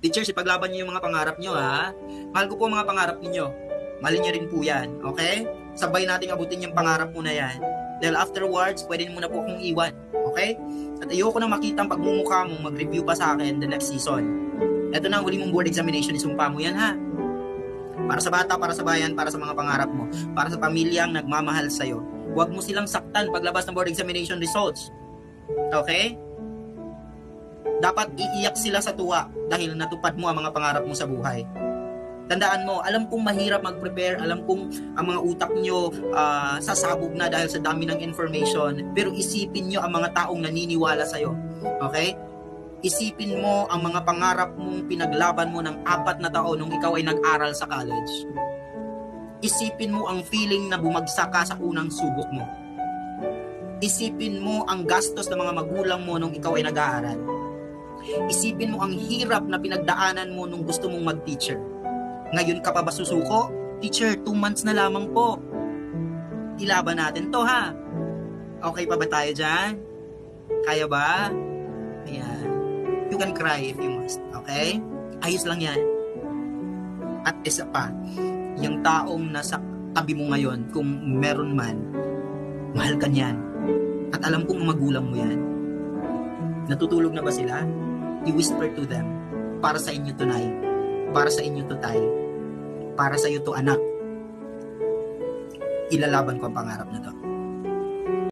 Teachers, ipaglaban niyo yung mga pangarap niyo, ha? Mahal ko po ang mga pangarap niyo. Mahalin niyo rin po yan, okay? Sabay nating abutin yung pangarap mo na yan. Dahil afterwards, pwede mo na po akong iwan, okay? At ayoko na makita ang pagmumukha mo, mag-review pa sa akin the next season. Ito na ang huli mong board examination, isumpa mo yan, ha? Para sa bata, para sa bayan, para sa mga pangarap mo, para sa pamilyang nagmamahal sa'yo. Huwag mo silang saktan paglabas ng board examination results. Okay? Dapat iiyak sila sa tuwa dahil natupad mo ang mga pangarap mo sa buhay. Tandaan mo, alam kong mahirap mag-prepare, alam kong ang mga utak nyo sasabog na dahil sa dami ng information, pero isipin nyo ang mga taong naniniwala sa'yo. Okay? Isipin mo ang mga pangarap mong pinaglaban mo ng 4 na taon nung ikaw ay nag-aral sa college. Isipin mo ang feeling na bumagsak ka sa unang subok mo. Isipin mo ang gastos ng mga magulang mo nung ikaw ay nag-aaral. Isipin mo ang hirap na pinagdaanan mo nung gusto mong mag-teacher. Ngayon ka pa ba susuko? Teacher, 2 months na lamang po. Ilaban natin to, ha? Okay pa ba tayo dyan? Kaya ba? Ayan. You can cry if you must, okay? Ayos lang yan. At isa pa, yung taong nasa tabi mo ngayon, kung meron man, mahal ka niyan. At alam kong magulang mo yan. Natutulog na ba sila? I-whisper to them, para sa inyo to, Nay. Para sa inyo to, Tay. Para sa iyo to, anak. Ilalaban ko ang pangarap na to.